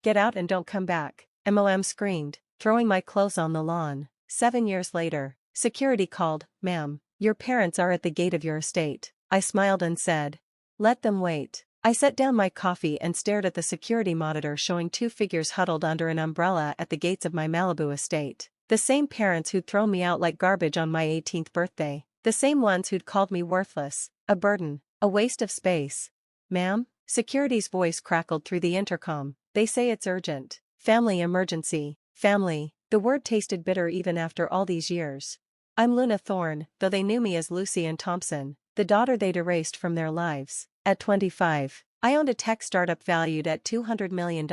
Get out and don't come back, Mom screamed, throwing my clothes on the lawn. 7 years later, security called, "Ma'am, your parents are at the gate of your estate." I smiled and said, "Let them wait." I set down my coffee and stared at the security monitor showing 2 figures huddled under an umbrella at the gates of my Malibu estate. The same parents who'd thrown me out like garbage on my 18th birthday. The same ones who'd called me worthless, a burden, a waste of space. "Ma'am?" Security's voice crackled through the intercom. "They say it's urgent. Family emergency." Family. The word tasted bitter even after all these years. I'm Luna Thorne, though they knew me as Lucy Ann Thompson, the daughter they'd erased from their lives. At 25, I owned a tech startup valued at $200 million,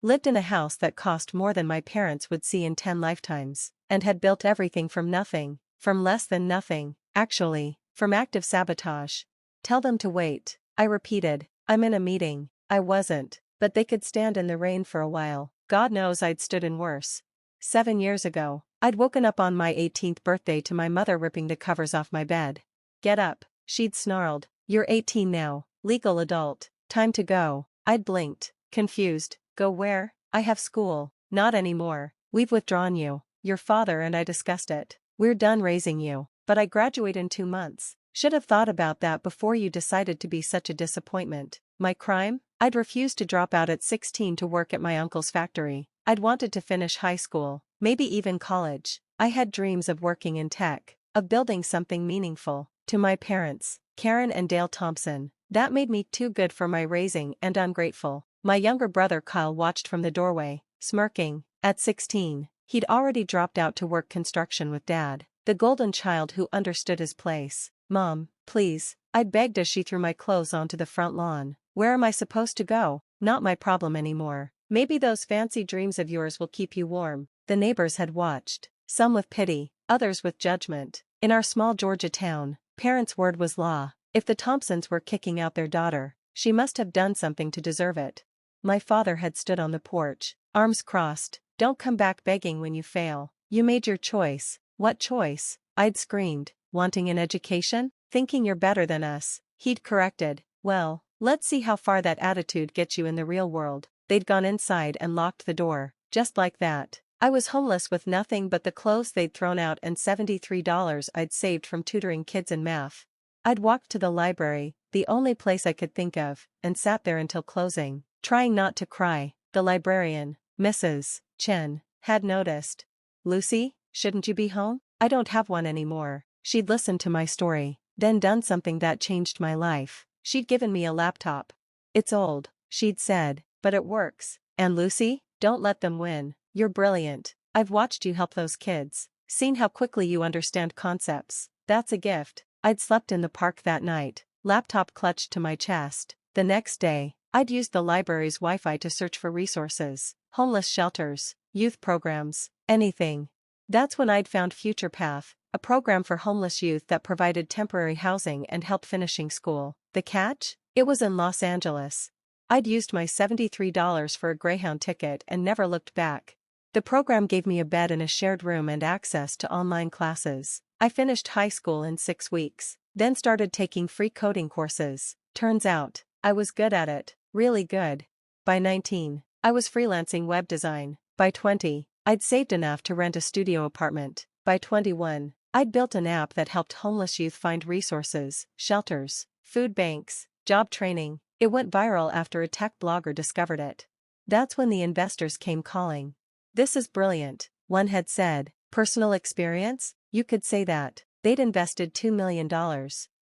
lived in a house that cost more than my parents would see in 10 lifetimes, and had built everything from nothing, from less than nothing, actually, from active sabotage. "Tell them to wait," I repeated. "I'm in a meeting." I wasn't, but they could stand in the rain for a while. God knows I'd stood in worse. 7 years ago, I'd woken up on my 18th birthday to my mother ripping the covers off my bed. "Get up," she'd snarled. "You're 18 now, legal adult, time to go." I'd blinked, confused. "Go where?" "I have school." "Not anymore. We've withdrawn you. Your father and I discussed it. We're done raising you." "But I graduate in 2 months." "Should have thought about that before you decided to be such a disappointment." My crime? I'd refused to drop out at 16 to work at my uncle's factory. I'd wanted to finish high school, maybe even college. I had dreams of working in tech, of building something meaningful. To my parents, Karen and Dale Thompson, that made me too good for my raising and ungrateful. My younger brother Kyle watched from the doorway, smirking. At 16, he'd already dropped out to work construction with Dad, the golden child who understood his place. "Mom, please," I'd begged as she threw my clothes onto the front lawn. "Where am I supposed to go?" "Not my problem anymore. Maybe those fancy dreams of yours will keep you warm." The neighbors had watched, some with pity, others with judgment. In our small Georgia town, parents' word was law. If the Thompsons were kicking out their daughter, she must have done something to deserve it. My father had stood on the porch, arms crossed. "Don't come back begging when you fail. You made your choice." "What choice?" I'd screamed. "Wanting an education? Thinking you're better than us." He'd corrected. "Well, let's see how far that attitude gets you in the real world." They'd gone inside and locked the door, just like that. I was homeless with nothing but the clothes they'd thrown out and $73 I'd saved from tutoring kids in math. I'd walked to the library, the only place I could think of, and sat there until closing, trying not to cry. The librarian, Mrs. Chen, had noticed. "Lucy, shouldn't you be home?" "I don't have one anymore." She'd listened to my story, then done something that changed my life. She'd given me a laptop. "It's old," she'd said, "but it works. And Lucy, don't let them win. You're brilliant. I've watched you help those kids, seen how quickly you understand concepts. That's a gift." I'd slept in the park that night, laptop clutched to my chest. The next day, I'd used the library's Wi-Fi to search for resources, homeless shelters, youth programs, anything. That's when I'd found Future Path, a program for homeless youth that provided temporary housing and help finishing school. The catch? It was in Los Angeles. I'd used my $73 for a Greyhound ticket and never looked back. The program gave me a bed in a shared room and access to online classes. I finished high school in 6 weeks, then started taking free coding courses. Turns out, I was good at it, really good. By 19, I was freelancing web design. By 20, I'd saved enough to rent a studio apartment. By 21, I'd built an app that helped homeless youth find resources, shelters, food banks, job training. It went viral after a tech blogger discovered it. That's when the investors came calling. "This is brilliant," one had said. "Personal experience? You could say that." They'd invested $2 million.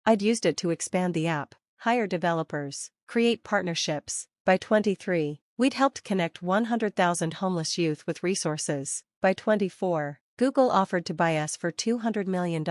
I'd used it to expand the app, hire developers, create partnerships. By 23, we'd helped connect 100,000 homeless youth with resources. By 24, Google offered to buy us for $200 million.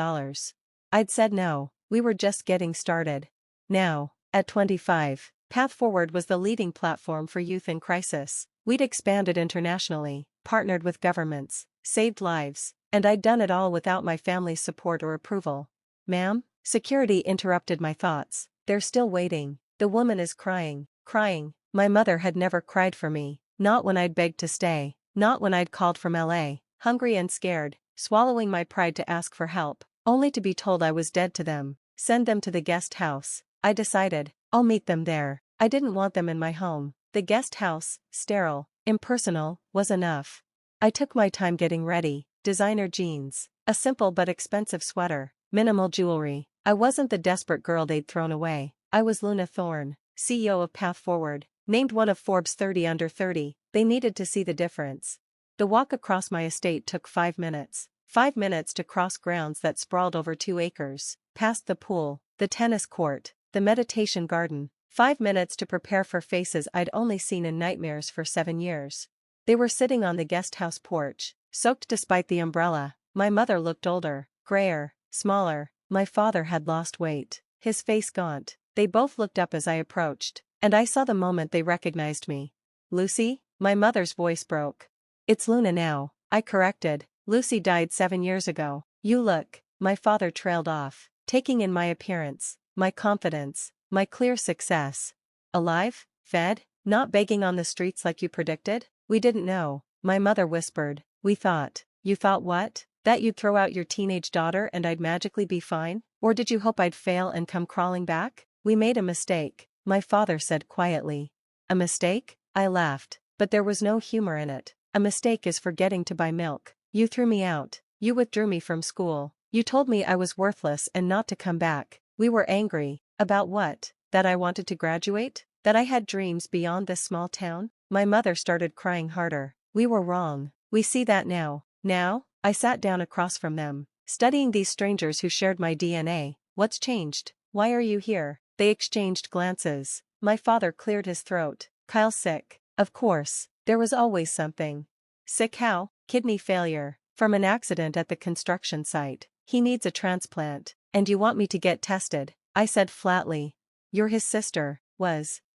I'd said no, we were just getting started. Now, at 25, Path Forward was the leading platform for youth in crisis. We'd expanded internationally, partnered with governments, saved lives, and I'd done it all without my family's support or approval. "Ma'am?" Security interrupted my thoughts. "They're still waiting." "The woman is crying." Crying. My mother had never cried for me, not when I'd begged to stay, not when I'd called from LA, hungry and scared, swallowing my pride to ask for help, only to be told I was dead to them. Send them to the guest house. I decided, I'll meet them there. I didn't want them in my home. The guest house, sterile, impersonal, was enough. I took my time getting ready, designer jeans, a simple but expensive sweater, minimal jewelry. I wasn't the desperate girl they'd thrown away. I was Luna Thorne, CEO of Path Forward, named one of Forbes 30 under 30. They needed to see the difference. The walk across my estate took 5 minutes. 5 minutes to cross grounds that sprawled over 2 acres, past the pool, the tennis court, the meditation garden. 5 minutes to prepare for faces I'd only seen in nightmares for 7 years. They were sitting on the guest house porch, soaked despite the umbrella. My mother looked older, grayer, smaller. My father had lost weight, his face gaunt. They both looked up as I approached, and I saw the moment they recognized me. "Lucy?" My mother's voice broke. "It's Luna now," I corrected. "Lucy died 7 years ago." "You look," my father trailed off, taking in my appearance, my confidence, my clear success. "Alive? Fed? Not begging on the streets like you predicted?" "We didn't know," my mother whispered. "We thought." "You thought what? That you'd throw out your teenage daughter and I'd magically be fine? Or did you hope I'd fail and come crawling back?" "We made a mistake," my father said quietly. "A mistake?" I laughed, but there was no humor in it. "A mistake is forgetting to buy milk. You threw me out. You withdrew me from school. You told me I was worthless and not to come back. We were angry." "About what? That I wanted to graduate? That I had dreams beyond this small town?" My mother started crying harder. "We were wrong. We see that now." "Now?" I sat down across from them, studying these strangers who shared my DNA. "What's changed? Why are you here?" They exchanged glances. My father cleared his throat. "Kyle's sick." "Of course. There was always something." "Sick how?" "Kidney failure. From an accident at the construction site. He needs a transplant. And you want me to get tested," I said flatly. "You're his sister."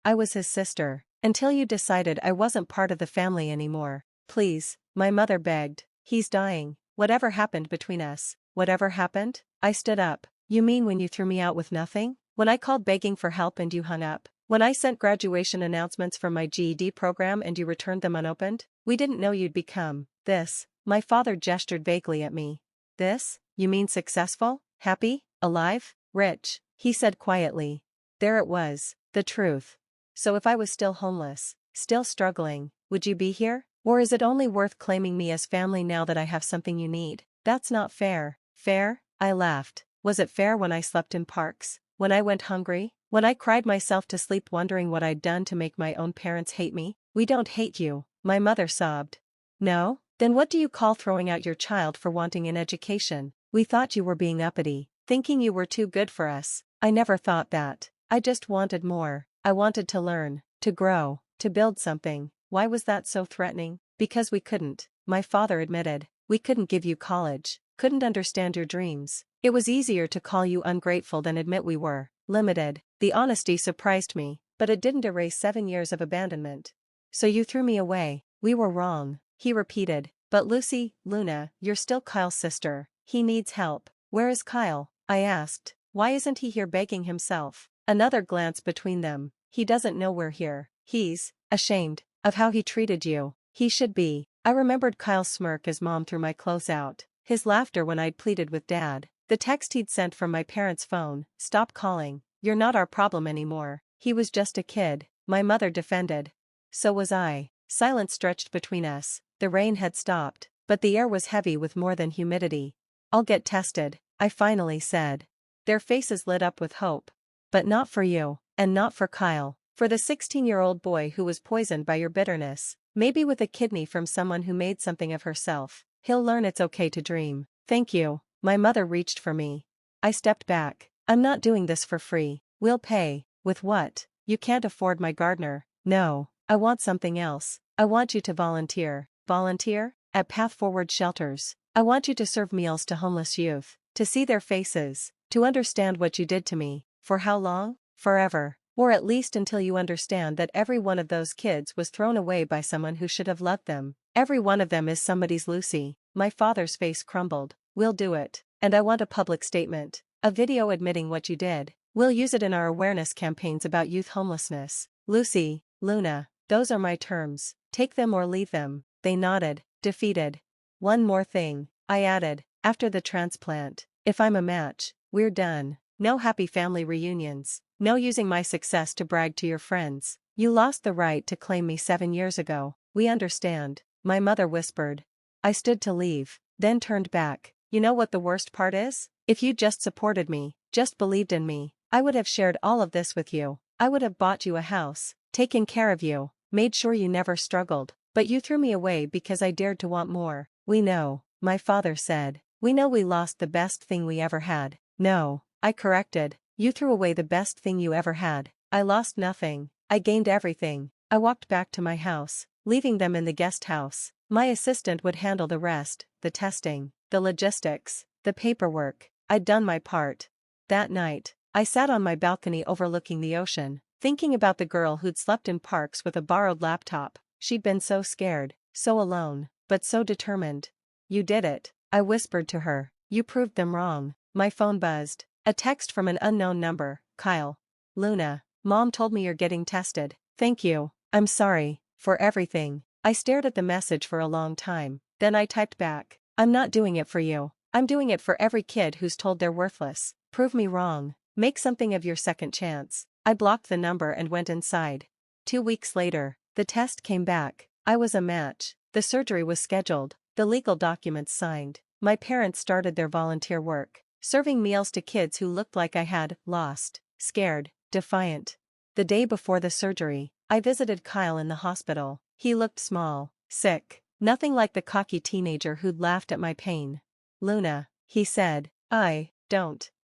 I was his sister. Until you decided I wasn't part of the family anymore. "Please," my mother begged. "He's dying." "Whatever happened between us?" "Whatever happened?" I stood up. "You mean when you threw me out with nothing? When I called begging for help and you hung up? When I sent graduation announcements from my GED program and you returned them unopened? We didn't know you'd become this." My father gestured vaguely at me. "This? You mean successful? Happy? Alive? Rich?" He said quietly. There it was, the truth. "So if I was still homeless, still struggling, would you be here? Or is it only worth claiming me as family now that I have something you need?" "That's not fair." "Fair?" I laughed. "Was it fair when I slept in parks? When I went hungry? When I cried myself to sleep wondering what I'd done to make my own parents hate me?" "We don't hate you," my mother sobbed. "No? Then what do you call throwing out your child for wanting an education? We thought you were being uppity, thinking you were too good for us." "I never thought that. I just wanted more. I wanted to learn, to grow, to build something." "Why was that so threatening?" "Because we couldn't," my father admitted. "We couldn't give you college, couldn't understand your dreams. It was easier to call you ungrateful than admit we were limited." The honesty surprised me, but it didn't erase 7 years of abandonment. "So you threw me away." "We were wrong," he repeated. "But Lucy, Luna, you're still Kyle's sister. He needs help." "Where is Kyle?" I asked. "Why isn't he here begging himself?" Another glance between them. "He doesn't know we're here. He's ashamed of how he treated you." "He should be." I remembered Kyle's smirk as Mom threw my clothes out, his laughter when I'd pleaded with Dad, the text he'd sent from my parents' phone, "Stop calling. You're not our problem anymore." "He was just a kid," my mother defended. So was I. Silence stretched between us. The rain had stopped, but the air was heavy with more than humidity. "I'll get tested," I finally said. Their faces lit up with hope. "But not for you, and not for Kyle. For the 16-year-old boy who was poisoned by your bitterness. Maybe with a kidney from someone who made something of herself. He'll learn it's okay to dream." "Thank you." My mother reached for me. I stepped back. "I'm not doing this for free. We'll pay." "With what? You can't afford my gardener." "No, I want something else. I want you to volunteer." "Volunteer?" "At Path Forward shelters. I want you to serve meals to homeless youth, to see their faces, to understand what you did to me." "For how long?" "Forever. Or at least until you understand that every one of those kids was thrown away by someone who should have loved them. Every one of them is somebody's Lucy." My father's face crumbled. "We'll do it. And I want a public statement. A video admitting what you did. We'll use it in our awareness campaigns about youth homelessness." "Lucy, Luna, those are my terms. Take them or leave them." They nodded, defeated. "One more thing," I added. "After the transplant, if I'm a match, we're done. No happy family reunions. No using my success to brag to your friends. You lost the right to claim me 7 years ago." We understand, my mother whispered. I stood to leave, then turned back. You know what the worst part is? If you just supported me, just believed in me, I would have shared all of this with you. I would have bought you a house, taken care of you, made sure you never struggled. But you threw me away because I dared to want more. We know, my father said. We know we lost the best thing we ever had. No, I corrected. You threw away the best thing you ever had. I lost nothing. I gained everything. I walked back to my house, leaving them in the guest house. My assistant would handle the rest, the testing, the logistics, the paperwork. I'd done my part. That night, I sat on my balcony overlooking the ocean, thinking about the girl who'd slept in parks with a borrowed laptop. She'd been so scared, so alone, but so determined. You did it, I whispered to her. You proved them wrong. My phone buzzed. A text from an unknown number. Kyle. Luna, Mom told me you're getting tested. Thank you. I'm sorry, for everything. I stared at the message for a long time. Then I typed back. I'm not doing it for you. I'm doing it for every kid who's told they're worthless. Prove me wrong. Make something of your second chance. I blocked the number and went inside. 2 weeks later, the test came back. I was a match. The surgery was scheduled. The legal documents signed. My parents started their volunteer work, serving meals to kids who looked like I had lost, scared, defiant. The day before the surgery, I visited Kyle in the hospital. He looked small, sick, nothing like the cocky teenager who'd laughed at my pain. Luna, he said. I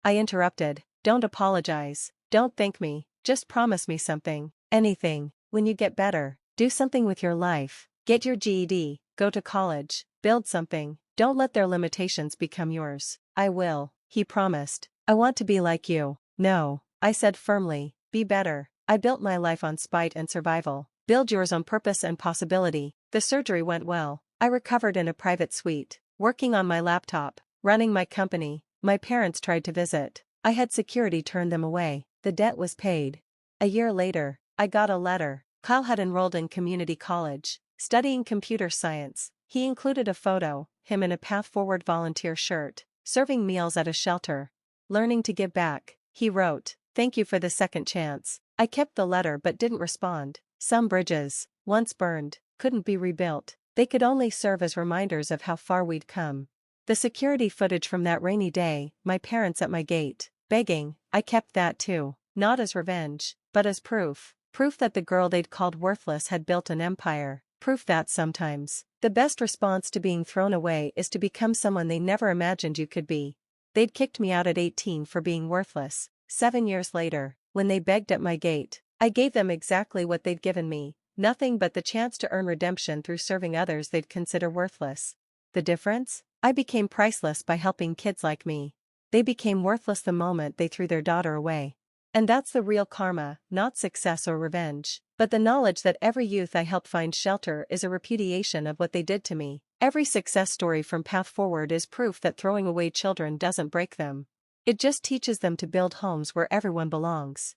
interrupted. Don't apologize. Don't thank me. Just promise me something. Anything. When you get better, do something with your life. Get your GED, go to college, build something. Don't let their limitations become yours. I will, he promised. I want to be like you. No, I said firmly. Be better. I built my life on spite and survival. Build yours on purpose and possibility. The surgery went well. I recovered in a private suite, working on my laptop, running my company. My parents tried to visit. I had security turn them away. The debt was paid. A year later, I got a letter. Kyle had enrolled in community college, studying computer science. He included a photo, him in a Path Forward volunteer shirt, serving meals at a shelter. Learning to give back, he wrote. Thank you for the second chance. I kept the letter but didn't respond. Some bridges, once burned, couldn't be rebuilt. They could only serve as reminders of how far we'd come. The security footage from that rainy day, my parents at my gate, begging, I kept that too, not as revenge, but as proof. Proof that the girl they'd called worthless had built an empire. Proof that sometimes, the best response to being thrown away is to become someone they never imagined you could be. They'd kicked me out at 18 for being worthless. 7 years later, when they begged at my gate, I gave them exactly what they'd given me, nothing but the chance to earn redemption through serving others they'd consider worthless. The difference? I became priceless by helping kids like me. They became worthless the moment they threw their daughter away. And that's the real karma, not success or revenge, but the knowledge that every youth I help find shelter is a repudiation of what they did to me. Every success story from Path Forward is proof that throwing away children doesn't break them. It just teaches them to build homes where everyone belongs.